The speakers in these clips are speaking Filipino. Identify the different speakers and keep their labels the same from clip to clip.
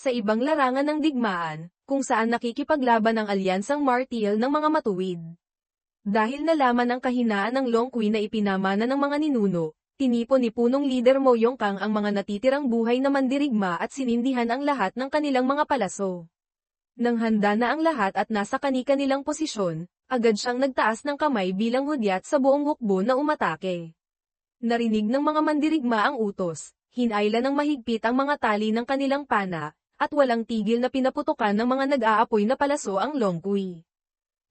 Speaker 1: Sa ibang larangan ng digmaan, kung saan nakikipaglaban ang alyansang martial ng mga matuwid. Dahil nalaman ang kahinaan ng Long Kui na ipinamana ng mga ninuno, tinipon ni punong leader Mo Yongkang ang mga natitirang buhay na mandirigma at sinindihan ang lahat ng kanilang mga palaso. Nang handa na ang lahat at nasa kani-kanilang posisyon, agad siyang nagtaas ng kamay bilang hudyat sa buong hukbo na umatake. Narinig ng mga mandirigma ang utos, hinayla ng mahigpit ang mga tali ng kanilang pana, at walang tigil na pinaputukan ng mga nag-aapoy na palaso ang Long Kui.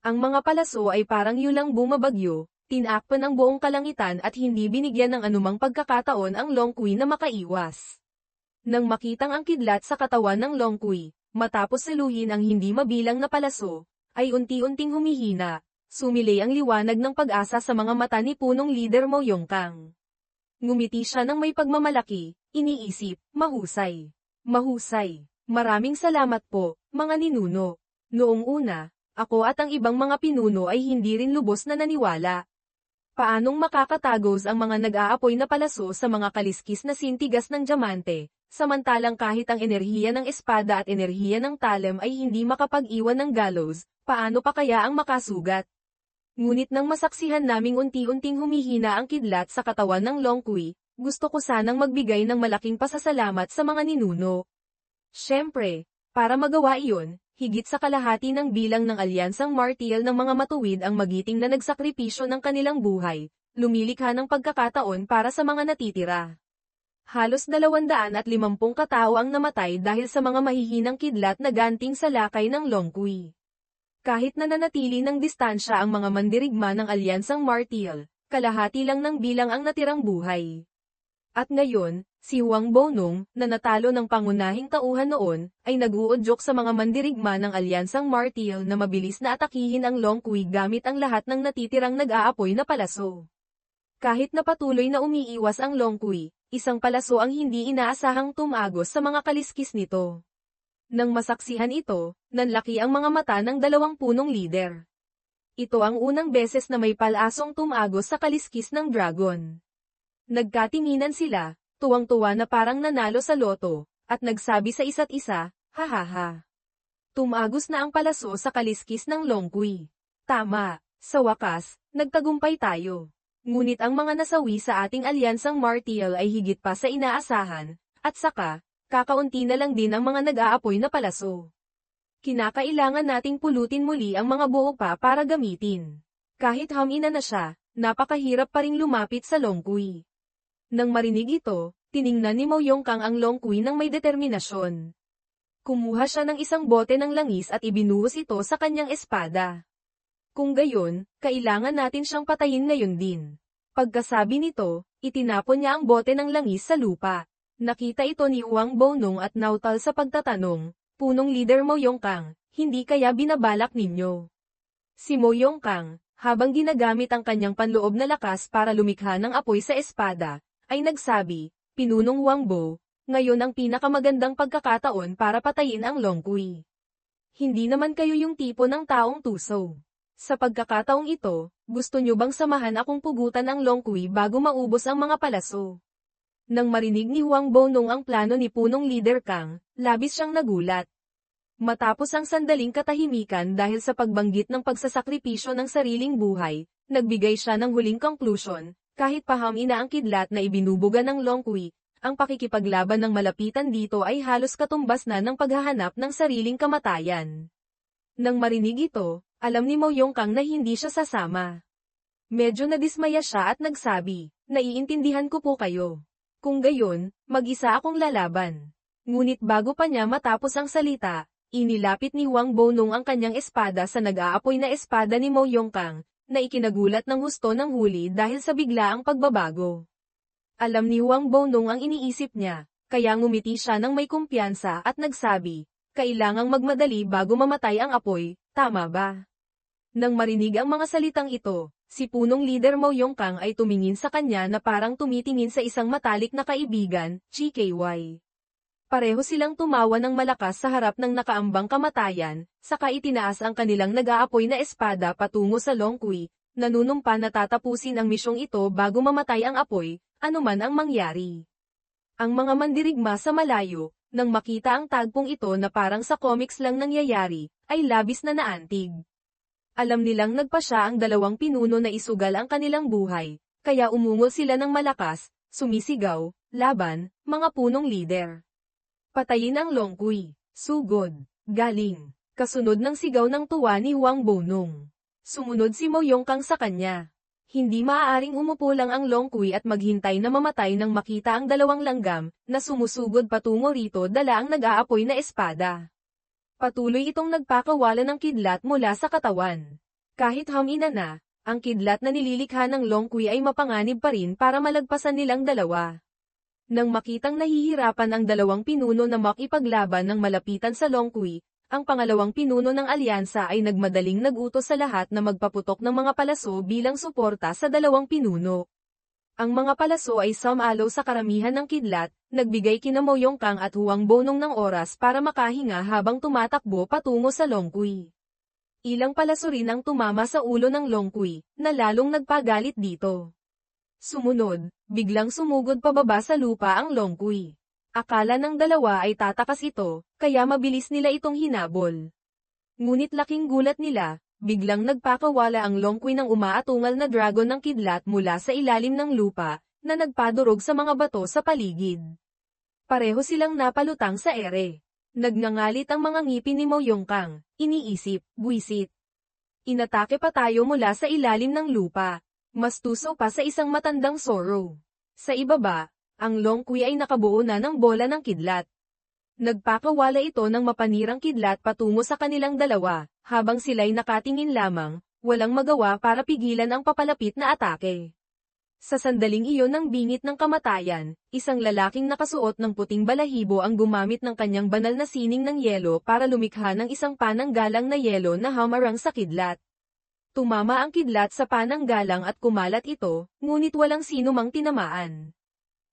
Speaker 1: Ang mga palaso ay parang yulang bumabagyo, tinakpan ang buong kalangitan at hindi binigyan ng anumang pagkakataon ang Long Kui na makaiwas. Nang makitang ang kidlat sa katawan ng Long Kui, matapos saluhin ang hindi mabilang na palaso, ay unti-unting humihina, sumilay ang liwanag ng pag-asa sa mga mata ni punong leader Mo Yongkang. Ngumiti siya ng may pagmamalaki, iniisip, mahusay. Mahusay. Maraming salamat po, mga ninuno. Noong una, ako at ang ibang mga pinuno ay hindi rin lubos na naniwala. Paanong makakatagos ang mga nag-aapoy na palaso sa mga kaliskis na sintigas ng diamante, samantalang kahit ang enerhiya ng espada at enerhiya ng talem ay hindi makapag-iwan ng gallows, paano pa kaya ang makasugat? Ngunit nang masaksihan naming unti-unting humihina ang kidlat sa katawan ng Long Kui, gusto ko sanang magbigay ng malaking pasasalamat sa mga ninuno. Siyempre, para magawa iyon, higit sa kalahati ng bilang ng alyansang martial ng mga matuwid ang magiting na nagsakripisyo ng kanilang buhay, lumilikha ng pagkakataon para sa mga natitira. Halos 250 katao ang namatay dahil sa mga mahihinang kidlat na ganting sa lakay ng Long Kui. Kahit nananatili ng distansya ang mga mandirigma ng alyansang martial, kalahati lang ng bilang ang natirang buhay. At ngayon, si Huang Bonong, na natalo ng pangunahing tauhan noon, ay nag-uudyok sa mga mandirigma ng alyansang martial na mabilis na atakihin ang Long Kui gamit ang lahat ng natitirang nag-aapoy na palaso. Kahit na patuloy na umiiwas ang Long Kui, isang palaso ang hindi inaasahang tumagos sa mga kaliskis nito. Nang masaksihan ito, nanlaki ang mga mata ng dalawang punong leader. Ito ang unang beses na may palasong tumagos sa kaliskis ng dragon. Nagkatinginan sila, tuwang-tuwa na parang nanalo sa loto, at nagsabi sa isa't isa, hahaha. Tumagos na ang palaso sa kaliskis ng Long Kui. Tama, sa wakas, nagtagumpay tayo. Ngunit ang mga nasawi sa ating alyansang martial ay higit pa sa inaasahan, at saka, kakaunti na lang din ang mga nag-aapoy na palaso. Kinakailangan nating pulutin muli ang mga buo pa para gamitin. Kahit hamina na siya, napakahirap pa ring lumapit sa Long Kui. Nang marinig ito, tiningnan ni Mo Yongkang ang Long Kui ng may determinasyon. Kumuha siya ng isang bote ng langis at ibinuhos ito sa kanyang espada. Kung gayon, kailangan natin siyang patayin ngayon din. Pagkasabi nito, itinapon niya ang bote ng langis sa lupa. Nakita ito ni Huang Bonong at nautal sa pagtatanong, punong leader Mo Yongkang, hindi kaya binabalak ninyo? Si Mo Yongkang, habang ginagamit ang kanyang panloob na lakas para lumikha ng apoy sa espada, ay nagsabi, Pinunong Huang Bo, ngayon ang pinakamagandang pagkakataon para patayin ang Long Kui. Hindi naman kayo yung tipo ng taong tuso. Sa pagkakataong ito, gusto nyo bang samahan akong pugutan ang Long Kui bago maubos ang mga palaso? Nang marinig ni Huang Bonong ang plano ni punong leader Kang, labis siyang nagulat. Matapos ang sandaling katahimikan dahil sa pagbanggit ng pagsasakripisyo ng sariling buhay, nagbigay siya ng huling conclusion, kahit pahamina ang kidlat na ibinubuga ng Long Kui, ang pakikipaglaban ng malapitan dito ay halos katumbas na ng paghahanap ng sariling kamatayan. Nang marinig ito, alam ni Mo Yongkang na hindi siya sasama. Medyo nadismaya siya at nagsabi, naiintindihan ko po kayo. Kung gayon, mag-isa akong lalaban. Ngunit bago pa niya matapos ang salita, inilapit ni Huang Bonong ang kanyang espada sa nag-aapoy na espada ni Mo Yongkang, na ikinagulat ng husto ng huli dahil sa biglaang pagbabago. Alam ni Huang Bonong ang iniisip niya, kaya ngumiti siya ng may kumpiyansa at nagsabi, kailangang magmadali bago mamatay ang apoy, tama ba? Nang marinig ang mga salitang ito, si punong leader Mo Yongkang ay tumingin sa kanya na parang tumitingin sa isang matalik na kaibigan, GKY. Pareho silang tumawa ng malakas sa harap ng nakaambang kamatayan, saka itinaas ang kanilang nag-aapoy na espada patungo sa Long Kui, nanunumpa na tatapusin ang misyong ito bago mamatay ang apoy, anuman ang mangyari. Ang mga mandirigma sa malayo, Nang makita ang tagpong ito na parang sa comics lang nangyayari, ay labis na naantig. Alam nilang nagpasya ang dalawang pinuno na isugal ang kanilang buhay, kaya umungol sila ng malakas, sumisigaw, laban, mga punong lider. Patayin ang Long Kui, sugod, galing, kasunod ng sigaw ng tuwa ni Huang Bonong. Sumunod si Mo Yongkang sa kanya. Hindi maaaring umupo lang ang Long Kui at maghintay na mamatay nang makita ang dalawang langgam, na sumusugod patungo rito dala ang nag-aapoy na espada. Patuloy itong nagpakawala ng kidlat mula sa katawan. Kahit hamina na, ang kidlat na nililikha ng Long Kui ay mapanganib pa rin para malagpasan nilang dalawa. Nang makitang nahihirapan ang dalawang pinuno na makipaglaban ng malapitan sa Long Kui, ang pangalawang pinuno ng alyansa ay nagmadaling nag-utos sa lahat na magpaputok ng mga palaso bilang suporta sa dalawang pinuno. Ang mga palaso ay sumalo sa karamihan ng kidlat, nagbigay kina Mo Yongkang at Huang Bonong ng oras para makahinga habang tumatakbo patungo sa Long Kui. Ilang palaso rin ang tumama sa ulo ng Long Kui, na lalong nagpagalit dito. Sumunod, biglang sumugod pababa sa lupa ang Long Kui. Akala ng dalawa ay tatakas ito, kaya mabilis nila itong hinabol. Ngunit laking gulat nila, biglang nagpakawala ang Long Kui ng umaatungal na dragon ng kidlat mula sa ilalim ng lupa, na nagpadurog sa mga bato sa paligid. Pareho silang napalutang sa ere. Nagngangalit ang mga ngipin ni Mo Yongkang, iniisip, buwisit. Inatake pa tayo mula sa ilalim ng lupa. Mas tuso pa sa isang matandang Zoro. Sa ibaba, ang Long Kui ay nakabuo na ng bola ng kidlat. Nagpakawala ito ng mapanirang kidlat patungo sa kanilang dalawa, habang sila'y nakatingin lamang, walang magawa para pigilan ang papalapit na atake. Sa sandaling iyon ng bingit ng kamatayan, isang lalaking nakasuot ng puting balahibo ang gumamit ng kanyang banal na sining ng yelo para lumikha ng isang pananggalang na yelo na hamarang sa kidlat. Tumama ang kidlat sa pananggalang at kumalat ito, ngunit walang sino mang tinamaan.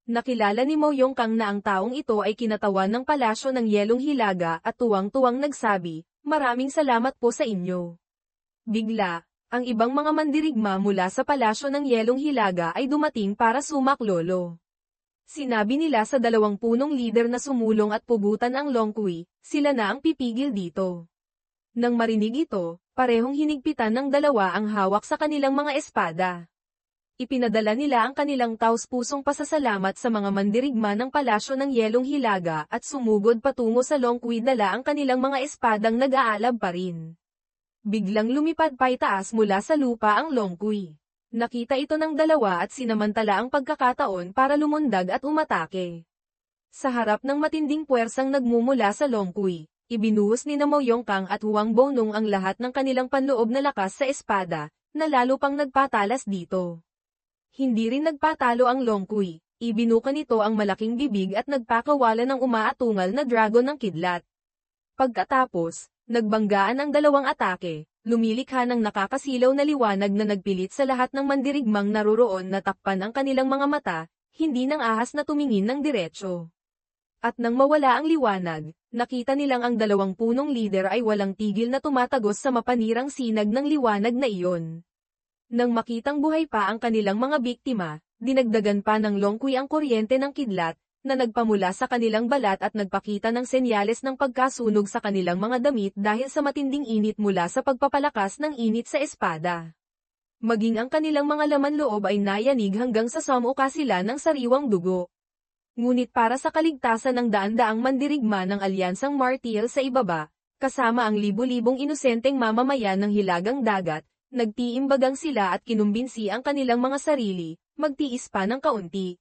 Speaker 1: Nakilala ni Mo Yongkang na ang taong ito ay kinatawan ng palasyo ng Yelong Hilaga at tuwang-tuwang nagsabi, "Maraming salamat po sa inyo." Bigla, ang ibang mga mandirigma mula sa palasyo ng Yelong Hilaga ay dumating para sumaklolo. Sinabi nila sa dalawang punong lider na sumulong at pugutan ang Long Kui, sila na ang pipigil dito. Nang marinig ito, parehong hinigpitan ng dalawa ang hawak sa kanilang mga espada. Ipinadala nila ang kanilang taus-pusong pasasalamat sa mga mandirigma ng palasyo ng Yelong Hilaga at sumugod patungo sa Long Kui dala ang kanilang mga espadang nag-aalab pa rin. Biglang lumipad paitaas mula sa lupa ang Long Kui. Nakita ito ng dalawa at sinamantala ang pagkakataon para lumundag at umatake. Sa harap ng matinding puwersang nagmumula sa Long Kui, ibinuhos ni Mo Yongkang at Huang Bonong ang lahat ng kanilang panloob na lakas sa espada, na lalo pang nagpatalas dito. Hindi rin nagpatalo ang Long Kui, ibinuka nito ang malaking bibig at nagpakawala ng umaatungal na dragon ng kidlat. Pagkatapos, nagbanggaan ang dalawang atake, lumilikha ng nakakasilaw na liwanag na nagpilit sa lahat ng mandirigmang naroroon na takpan ang kanilang mga mata, hindi nang ahas na tumingin ng diretsyo. At nang mawala ang liwanag, nakita nilang ang dalawang punong lider ay walang tigil na tumatagos sa mapanirang sinag ng liwanag na iyon. Nang makitang buhay pa ang kanilang mga biktima, dinagdagan pa ng Long Kui ang kuryente ng kidlat, na nagpamula sa kanilang balat at nagpakita ng senyales ng pagkasunog sa kanilang mga damit dahil sa matinding init mula sa pagpapalakas ng init sa espada. Maging ang kanilang mga laman loob ay nayanig hanggang sa sumuka sila ng sariwang dugo. Ngunit para sa kaligtasan ng daan-daang mandirigma ng alyansang Martial sa ibaba, kasama ang libu-libong inosenteng mamamayan ng Hilagang Dagat, nagtiimbagang sila at kinumbinsi ang kanilang mga sarili, magtiis pa ng kaunti.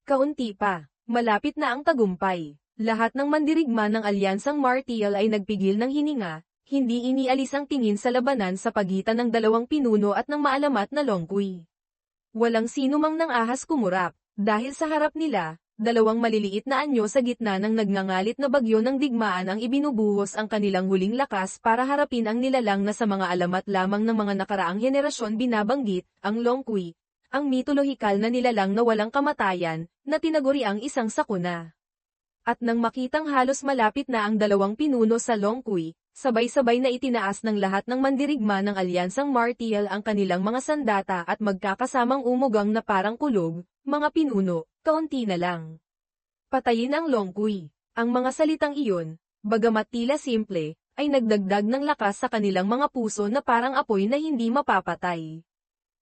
Speaker 1: Kaunti pa, malapit na ang tagumpay. Lahat ng mandirigma ng alyansang Martial ay nagpigil ng hininga, hindi inialis ang tingin sa labanan sa pagitan ng dalawang pinuno at ng maalamat na Long Kui. Walang sino mang nang ahas kumurap, dahil sa harap nila, dalawang maliliit na anyo sa gitna ng nagngangalit na bagyo ng digmaan ang ibinubuhos ang kanilang huling lakas para harapin ang nilalang na sa mga alamat lamang ng mga nakaraang henerasyon binabanggit, ang Long Kui, ang mitolohikal na nilalang na walang kamatayan, na tinaguri ang isang sakuna. At nang makitang halos malapit na ang dalawang pinuno sa Long Kui, sabay-sabay na itinaas ng lahat ng mandirigma ng alyansang Martial ang kanilang mga sandata at magkakasamang umugang na parang kulog, mga pinuno, kaunti na lang. Patayin ang Long Kui. Ang mga salitang iyon, bagamat tila simple, ay nagdagdag ng lakas sa kanilang mga puso na parang apoy na hindi mapapatay.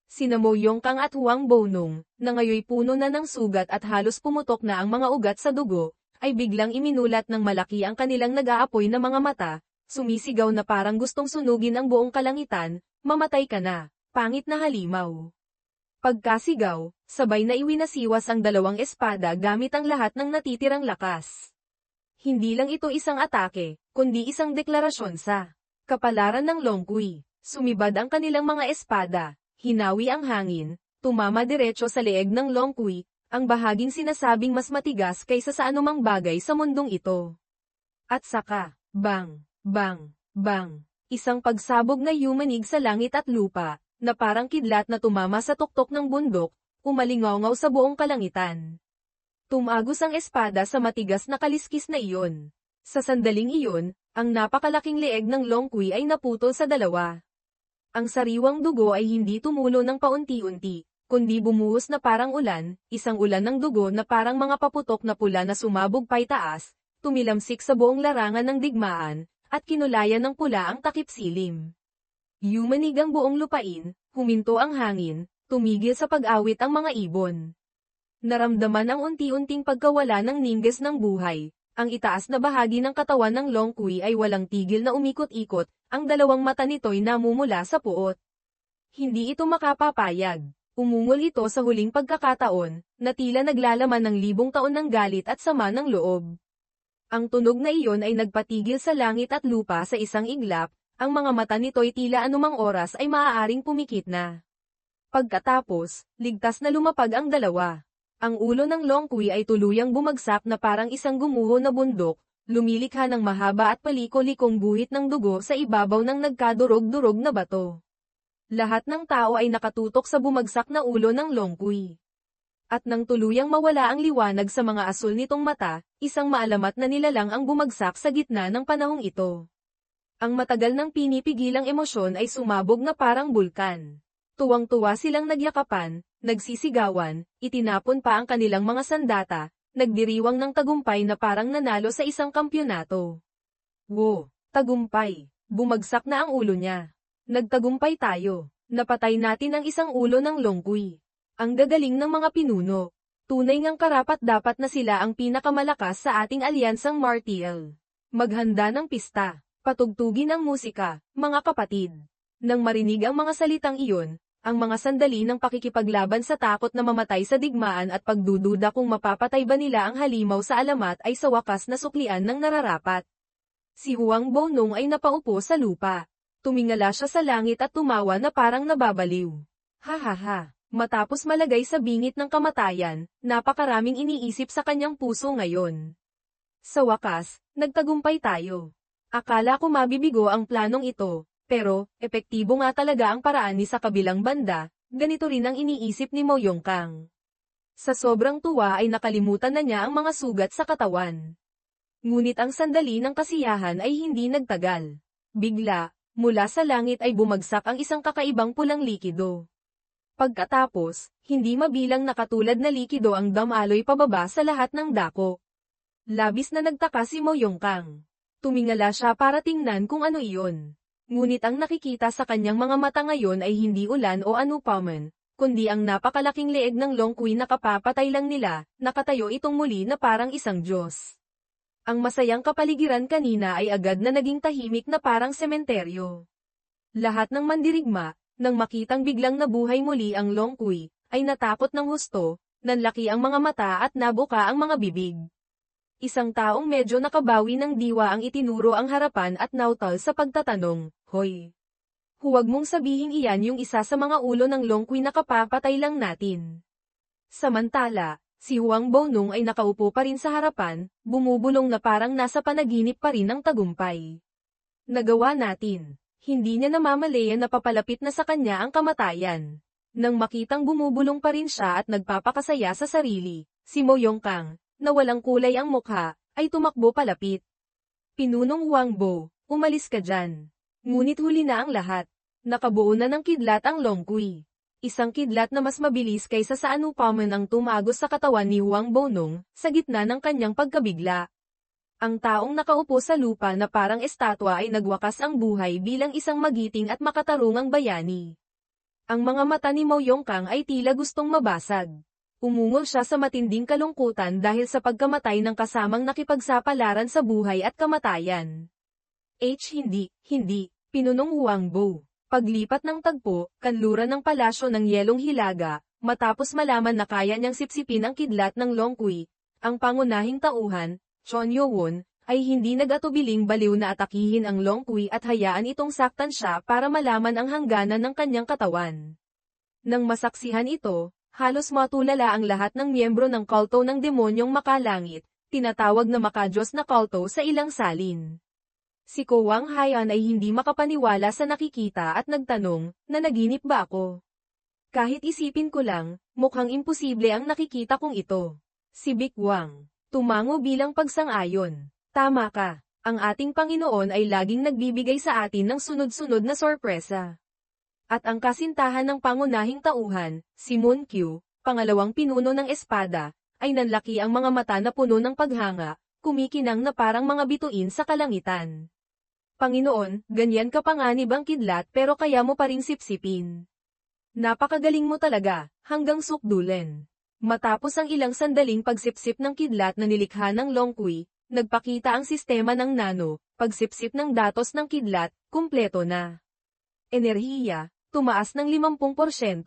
Speaker 1: Sina Mo Yongkang at Huang Bonong, na ngayoy puno na ng sugat at halos pumutok na ang mga ugat sa dugo, ay biglang iminulat ng malaki ang kanilang nag-aapoy na mga mata, sumisigaw na parang gustong sunugin ang buong kalangitan, mamatay ka na, pangit na halimaw. Pagkasigaw, sabay na iwinasiwas ang dalawang espada gamit ang lahat ng natitirang lakas. Hindi lang ito isang atake, kundi isang deklarasyon sa kapalaran ng Long Kui. Sumibad ang kanilang mga espada, hinawi ang hangin, tumama diretso sa leeg ng Long Kui, ang bahaging sinasabing mas matigas kaysa sa anumang bagay sa mundong ito. At saka, bang, bang, bang, isang pagsabog na yumanig sa langit at lupa, na parang kidlat na tumama sa tuktok ng bundok, umalingaw sa buong kalangitan. Tumagos ang espada sa matigas na kaliskis na iyon. Sa sandaling iyon, ang napakalaking leeg ng Long Kui ay naputol sa dalawa. Ang sariwang dugo ay hindi tumulo ng paunti-unti, kundi bumuhos na parang ulan, isang ulan ng dugo na parang mga paputok na pula na sumabog paitaas, tumilamsik sa buong larangan ng digmaan, at kinulayan ng pula ang takip silim. Yumanig ang buong lupain, huminto ang hangin, tumigil sa pag-awit ang mga ibon. Naramdaman ang unti-unting pagkawala ng ningges ng buhay. Ang itaas na bahagi ng katawan ng Long Kui ay walang tigil na umikot-ikot, ang dalawang mata nito'y namumula sa puot. Hindi ito makapapayag. Umungol ito sa huling pagkakataon, na tila naglalaman ng libong taon ng galit at sama ng loob. Ang tunog na iyon ay nagpatigil sa langit at lupa sa isang iglap, ang mga mata nito'y tila anumang oras ay maaaring pumikit na. Pagkatapos, ligtas na lumapag ang dalawa. Ang ulo ng Long Kui ay tuluyang bumagsak na parang isang gumuho na bundok, lumilikha ng mahaba at paliko-likong guhit ng dugo sa ibabaw ng nagkadurog-durog na bato. Lahat ng tao ay nakatutok sa bumagsak na ulo ng Long Kui. At nang tuluyang mawala ang liwanag sa mga asul nitong mata, isang maalamat na nilalang ang bumagsak sa gitna ng panahong ito. Ang matagal ng pinipigilang emosyon ay sumabog na parang bulkan. Tuwang-tuwa silang nagyakapan, nagsisigawan, itinapon pa ang kanilang mga sandata, nagdiriwang ng tagumpay na parang nanalo sa isang kampyonato. Wow! Tagumpay! Bumagsak na ang ulo niya. Nagtagumpay tayo. Napatay natin ang isang ulo ng Long Kui. Ang gagaling ng mga pinuno. Tunay ngang karapat-dapat na sila ang pinakamalakas sa ating alyansang martial. Maghanda ng pista. Patugtugin ang musika, mga kapatid. Nang marinig ang mga salitang iyon, ang mga sandali ng pakikipaglaban sa takot na mamatay sa digmaan at pagdududa kung mapapatay ba nila ang halimaw sa alamat ay sa wakas na suklian ng nararapat. Si Huang Bonong ay napaupo sa lupa. Tumingala siya sa langit at tumawa na parang nababaliw. Ha ha ha. Matapos malagay sa bingit ng kamatayan, napakaraming iniisip sa kanyang puso ngayon. Sa wakas, nagtagumpay tayo. Akala ko mabibigo ang planong ito, pero, epektibo nga talaga ang paraan ni sa kabilang banda, ganito rin ang iniisip ni Mo Yongkang. Sa sobrang tuwa ay nakalimutan na niya ang mga sugat sa katawan. Ngunit ang sandali ng kasiyahan ay hindi nagtagal. Bigla, mula sa langit ay bumagsak ang isang kakaibang pulang likido. Pagkatapos, hindi mabilang na katulad na likido ang damaloy pababa sa lahat ng dako. Labis na nagtaka si Mo Yongkang. Tumingala siya para tingnan kung ano iyon. Ngunit ang nakikita sa kanyang mga mata ngayon ay hindi ulan o anupaman, kundi ang napakalaking leeg ng Long Kui na kapapatay lang nila, nakatayo itong muli na parang isang Diyos. Ang masayang kapaligiran kanina ay agad na naging tahimik na parang sementeryo. Lahat ng mandirigma, nang makitang biglang nabuhay muli ang Long Kui, ay natakot ng husto, nanlaki ang mga mata at nabuka ang mga bibig. Isang taong medyo nakabawi ng diwa ang itinuro ang harapan at nautal sa pagtatanong, Hoy! Huwag mong sabihin iyan yung isa sa mga ulo ng Long Kui na kapapatay lang natin. Samantala, si Huang Bonong ay nakaupo pa rin sa harapan, bumubulong na parang nasa panaginip pa rin ng tagumpay. Nagawa natin. Hindi niya namamalayan na papalapit na sa kanya ang kamatayan. Nang makitang bumubulong pa rin siya at nagpapakasaya sa sarili, si Mo Yongkang, na walang kulay ang mukha, ay tumakbo palapit. Pinunong Huang Bo, umalis ka dyan. Ngunit huli na ang lahat. Nakabuo na ng kidlat ang Long Kui. Isang kidlat na mas mabilis kaysa sa anupaman ang tumagos sa katawan ni Huang Bonong, sa gitna ng kanyang pagkabigla. Ang taong nakaupo sa lupa na parang estatwa ay nagwakas ang buhay bilang isang magiting at makatarungang bayani. Ang mga mata ni Mo Yongkang ay tila gustong mabasag. Umungol siya sa matinding kalungkutan dahil sa pagkamatay ng kasamang nakipagsapalaran sa buhay at kamatayan. Hindi, pinunong Huang Bo. Paglipat ng tagpo, kanluran ng palasyo ng Yelong Hilaga, matapos malaman na kaya niyang sipsipin ang kidlat ng Long Kui, ang pangunahing tauhan, Chon Yo-won, ay hindi nag-atubiling baliw na atakihin ang Long Kui at hayaan itong saktan siya para malaman ang hangganan ng kanyang katawan. Nang masaksihan ito, halos matulala ang lahat ng miyembro ng kulto ng demonyong makalangit, tinatawag na makadiyos na kulto sa ilang salin. Si Ko Wang Haiyan ay hindi makapaniwala sa nakikita at nagtanong, nanaginip ba ako? Kahit isipin ko lang, mukhang imposible ang nakikita kong ito. Si Vic Wang, tumango bilang pagsang-ayon. Tama ka, ang ating Panginoon ay laging nagbibigay sa atin ng sunod-sunod na sorpresa. At ang kasintahan ng pangunahing tauhan, si Moon Q, pangalawang pinuno ng espada, ay nanlaki ang mga mata na puno ng paghanga, kumikinang na parang mga bituin sa kalangitan. Panginoon, ganyan ka panganib ang kidlat pero kaya mo pa ring sipsipin. Napakagaling mo talaga, hanggang sukdulen. Matapos ang ilang sandaling pagsipsip ng kidlat na nilikha ng Long Kui, nagpakita ang sistema ng nano, pagsipsip ng datos ng kidlat, kumpleto na. Enerhiya, tumaas ng 50%.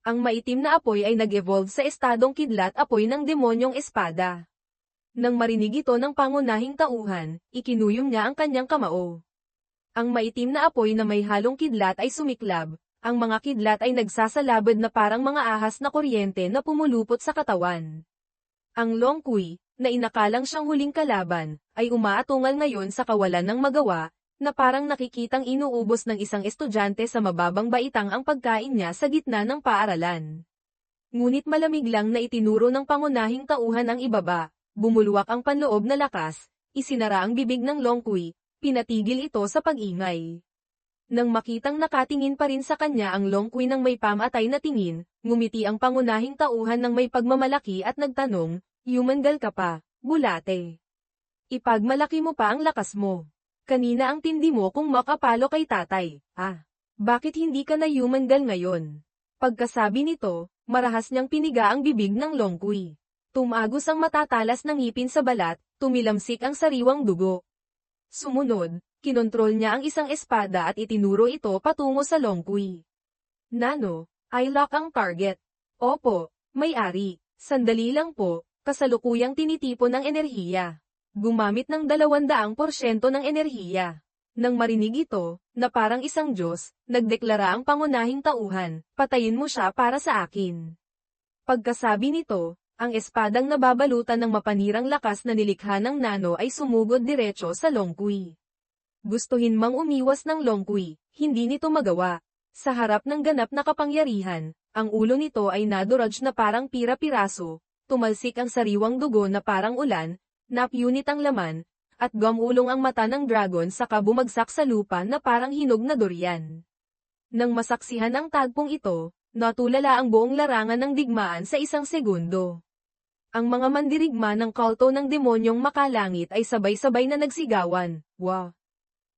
Speaker 1: Ang maitim na apoy ay nag-evolve sa estadong kidlat apoy ng demonyong espada. Nang marinig ito ng pangunahing tauhan, ikinuyom niya ang kanyang kamao. Ang maitim na apoy na may halong kidlat ay sumiklab, ang mga kidlat ay nagsasalabad na parang mga ahas na kuryente na pumulupot sa katawan. Ang Long Kui, na inakalang siyang huling kalaban, ay umaatungal ngayon sa kawalan ng magawa, na parang nakikitang inuubos ng isang estudyante sa mababang baitang ang pagkain niya sa gitna ng paaralan. Ngunit malamig lang na itinuro ng pangunahing tauhan ang ibaba. Bumulwak ang panloob na lakas, isinara ang bibig ng Long Kui, pinatigil ito sa pag-ingay. Nang makitang nakatingin pa rin sa kanya ang Long Kui ng may pamatay na tingin, ngumiti ang pangunahing tauhan ng may pagmamalaki at nagtanong, "Yumangal ka pa, bulate. Ipagmalaki mo pa ang lakas mo. Kanina ang tindi mo kung makapalo kay tatay, bakit hindi ka na yumangal ngayon?" Pagkasabi nito, marahas niyang piniga ang bibig ng Long Kui. Tumagos ang matatalas ng ngipin sa balat, tumilamsik ang sariwang dugo. Sumunod, kinontrol niya ang isang espada at itinuro ito patungo sa Long Kui. Nano, I lock ang target. Opo, may-ari, sandali lang po, kasalukuyang tinitipon ng enerhiya. Gumamit ng 200% ng enerhiya. Nang marinig ito, na parang isang Diyos, nagdeklara ang pangunahing tauhan, patayin mo siya para sa akin. Pagkasabi nito, ang espadang nababalutan ng mapanirang lakas na nilikha ng nano ay sumugod diretso sa Long Kui. Gustuhin mang umiwas ng Long Kui, hindi nito magawa. Sa harap ng ganap na kapangyarihan, ang ulo nito ay naduraj na parang pira-piraso, tumalsik ang sariwang dugo na parang ulan, napunit ang laman, at gumulong ang mata ng dragon saka bumagsak sa lupa na parang hinog na durian. Nang masaksihan ang tagpong ito, natulala ang buong larangan ng digmaan sa isang segundo. Ang mga mandirigma ng kulto ng demonyong makalangit ay sabay-sabay na nagsigawan, "Wah!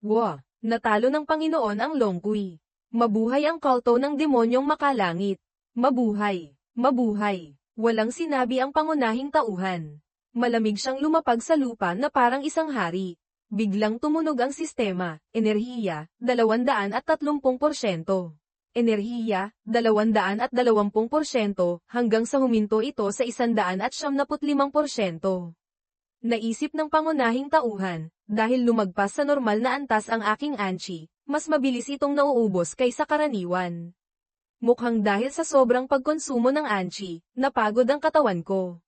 Speaker 1: Wah!" Natalo ng Panginoon ang Long Kui. Mabuhay ang kulto ng demonyong makalangit. Mabuhay! Mabuhay! Walang sinabi ang pangunahing tauhan. Malamig siyang lumapag sa lupa na parang isang hari. Biglang tumunog ang sistema, enerhiya, 230%. Enerhiya, 220% hanggang sa huminto ito sa 175%. Naisip ng pangunahing tauhan, dahil lumagpas sa normal na antas ang aking anchi, mas mabilis itong nauubos kaysa karaniwan. Mukhang dahil sa sobrang pagkonsumo ng anchi, napagod ang katawan ko.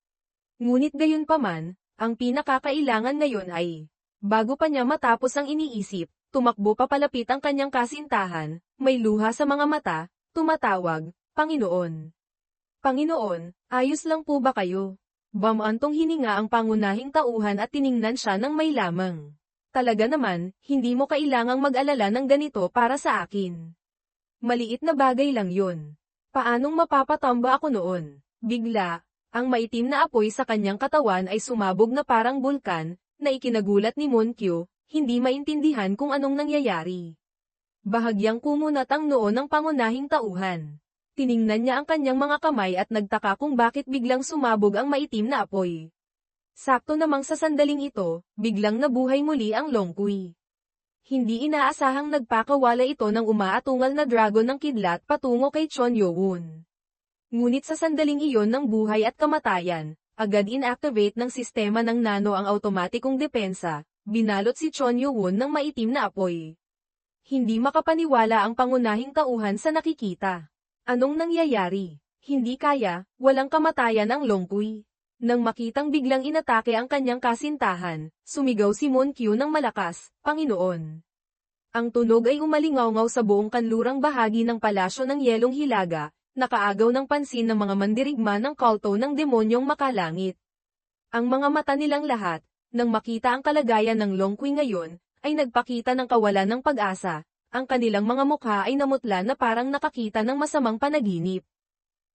Speaker 1: Ngunit gayunpaman, ang pinakakailangan ngayon ay, bago pa niya matapos ang iniisip, tumakbo papalapit ang kanyang kasintahan, may luha sa mga mata, tumatawag, "Panginoon. Panginoon, ayos lang po ba kayo?" Bamantong hininga ang pangunahing tauhan at tiningnan siya ng may lamang. "Talaga naman, hindi mo kailangang mag-alala ng ganito para sa akin. Maliit na bagay lang yun. Paanong mapapatamba ako noon?" Bigla, ang maitim na apoy sa kanyang katawan ay sumabog na parang bulkan, na ikinagulat ni Monkyo, hindi maintindihan kung anong nangyayari. Bahagyang kumunat ang noo ng pangunahing tauhan. Tiningnan niya ang kanyang mga kamay at nagtaka kung bakit biglang sumabog ang maitim na apoy. Sakto namang sa sandaling ito, biglang nabuhay muli ang Longqui. Hindi inaasahang nagpakawala ito ng umaatungal na dragon ng kidlat patungo kay Chon Yo-won. Ngunit sa sandaling iyon ng buhay at kamatayan, agad inactivate ng sistema ng nano ang automatikong depensa, binalot si Chon Yo-won ng maitim na apoy. Hindi makapaniwala ang pangunahing tauhan sa nakikita. Anong nangyayari? Hindi kaya, walang kamatayan ang Longqui. Nang makitang biglang inatake ang kanyang kasintahan, sumigaw si Monkyo ng malakas, Panginoon. Ang tunog ay umalingaw-ngaw sa buong kanlurang bahagi ng palasyo ng Yelong Hilaga, nakaagaw ng pansin ng mga mandirigma ng kulto ng demonyong makalangit. Ang mga mata nilang lahat, nang makita ang kalagayan ng Longqui ngayon, ay nagpakita ng kawalan ng pag-asa. Ang kanilang mga mukha ay namutla na parang nakakita ng masamang panaginip.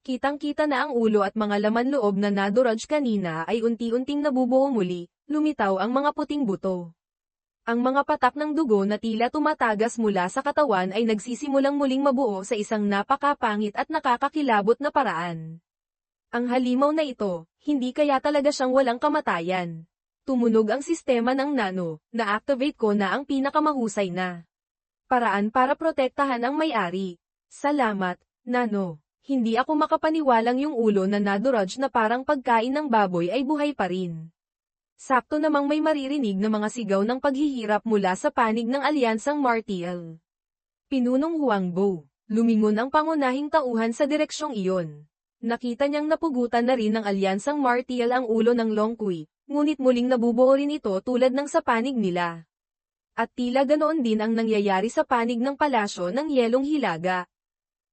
Speaker 1: Kitang-kita na ang ulo at mga laman loob na naduraj kanina ay unti-unting nabubuo muli, lumitaw ang mga puting buto. Ang mga patak ng dugo na tila tumatagas mula sa katawan ay nagsisimulang muling mabuo sa isang napakapangit at nakakakilabot na paraan. Ang halimaw na ito, hindi kaya talaga siyang walang kamatayan. Tumunog ang sistema ng nano, na-activate ko na ang pinakamahusay na paraan para protektahan ang may-ari. Salamat, Nano. Hindi ako makapaniwalang yung ulo na naduraj na parang pagkain ng baboy ay buhay pa rin. Sakto namang may maririnig na mga sigaw ng paghihirap mula sa panig ng alyansang Martial. Pinunong Huangbo. Lumingon ang pangunahing tauhan sa direksyong iyon. Nakita niyang napugutan na rin ng alyansang Martial ang ulo ng Longqui, ngunit muling nabubuo rin ito tulad ng sa panig nila. At tila ganoon din ang nangyayari sa panig ng palasyo ng Yelong Hilaga.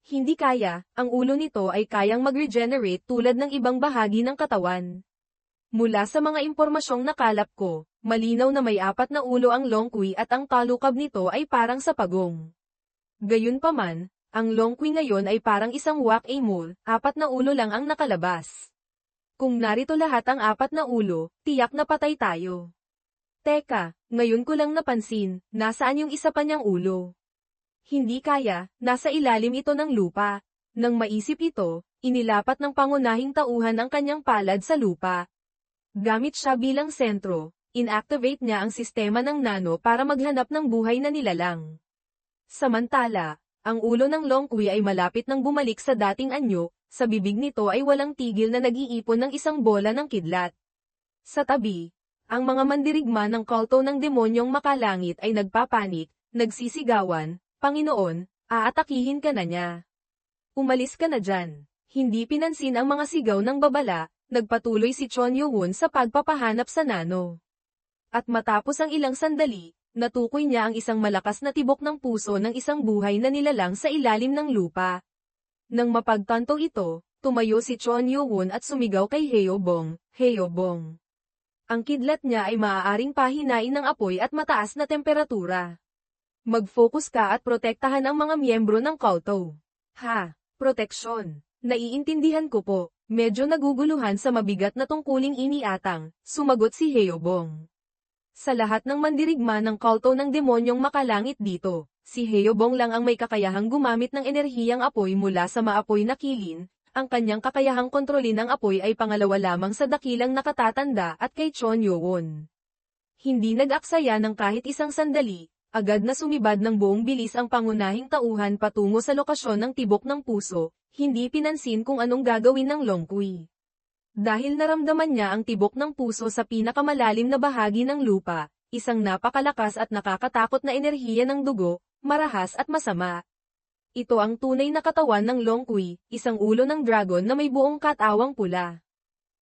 Speaker 1: Hindi kaya, ang ulo nito ay kayang mag-regenerate tulad ng ibang bahagi ng katawan. Mula sa mga impormasyong nakalap ko, malinaw na may 4 na ulo ang Longqui at ang talukab nito ay parang sa pagong. Gayunpaman, ang Longqui ngayon ay parang isang whack-a-mole, 4 na ulo lang ang nakalabas. Kung narito lahat ang 4 na ulo, tiyak na patay tayo. Teka, ngayon ko lang napansin, nasaan yung isa pa niyang ulo? Hindi kaya, nasa ilalim ito ng lupa. Nang maisip ito, inilapat ng pangunahing tauhan ang kanyang palad sa lupa. Gamit siya bilang sentro, inactivate niya ang sistema ng nano para maghanap ng buhay na nilalang. Samantala, ang ulo ng Longqui ay malapit nang bumalik sa dating anyo, sa bibig nito ay walang tigil na nag-iipon ng isang bola ng kidlat. Sa tabi, ang mga mandirigma ng kulto ng demonyong makalangit ay nagpapanik, nagsisigawan, Panginoon, aatakihin ka na niya. Umalis ka na dyan. Hindi pinansin ang mga sigaw ng babala, nagpatuloy si Chon Yo-won sa pagpapahanap sa nano. At matapos ang ilang sandali, natukoy niya ang isang malakas na tibok ng puso ng isang buhay na nilalang sa ilalim ng lupa. Nang mapagtanto ito, tumayo si Chon Yo-won at sumigaw kay Heobong, Heobong. Ang kidlat niya ay maaaring pahinain ng apoy at mataas na temperatura. Mag-focus ka at protektahan ang mga miyembro ng kulto. Ha, proteksyon. Naiintindihan ko po, medyo naguguluhan sa mabigat na tungkuling iniatang, sumagot si Heobong. Sa lahat ng mandirigma ng kulto ng demonyong makalangit dito, si Heobong lang ang may kakayahang gumamit ng enerhiyang apoy mula sa maapoy na kilin. Ang kanyang kakayahang kontrolin ang apoy ay pangalawa lamang sa dakilang nakatatanda at kay Chon Yo-won. Hindi nag-aksaya ng kahit isang sandali, agad na sumibad ng buong bilis ang pangunahing tauhan patungo sa lokasyon ng tibok ng puso, hindi pinansin kung anong gagawin ng Longqui. Dahil naramdaman niya ang tibok ng puso sa pinakamalalim na bahagi ng lupa, isang napakalakas at nakakatakot na enerhiya ng dugo, marahas at masama. Ito ang tunay na katawan ng Longqui, isang ulo ng dragon na may buong katawang pula.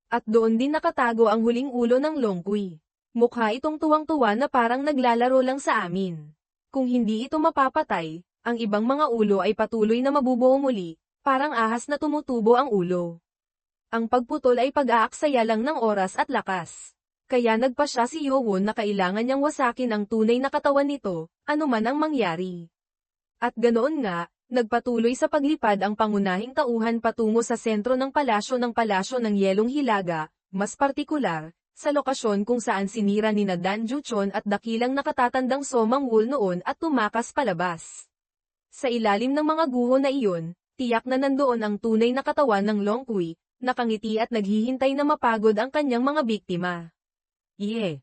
Speaker 1: At doon din nakatago ang huling ulo ng Longqui. Mukha itong tuwang-tuwa na parang naglalaro lang sa amin. Kung hindi ito mapapatay, ang ibang mga ulo ay patuloy na mabubuo muli, parang ahas na tumutubo ang ulo. Ang pagputol ay pag-aaksaya lang ng oras at lakas. Kaya nagpasya si Yo-won na kailangan niyang wasakin ang tunay na katawan nito, anuman ang mangyari. At ganoon nga, nagpatuloy sa paglipad ang pangunahing tauhan patungo sa sentro ng palasyo ng Yelong Hilaga, mas partikular, sa lokasyon kung saan sinira ni Dan Juchon at dakilang nakatatandang Somang Wul noon at tumakas palabas. Sa ilalim ng mga guho na iyon, tiyak na nandoon ang tunay na katawan ng Long Kui, nakangiti at naghihintay na mapagod ang kanyang mga biktima. Iye.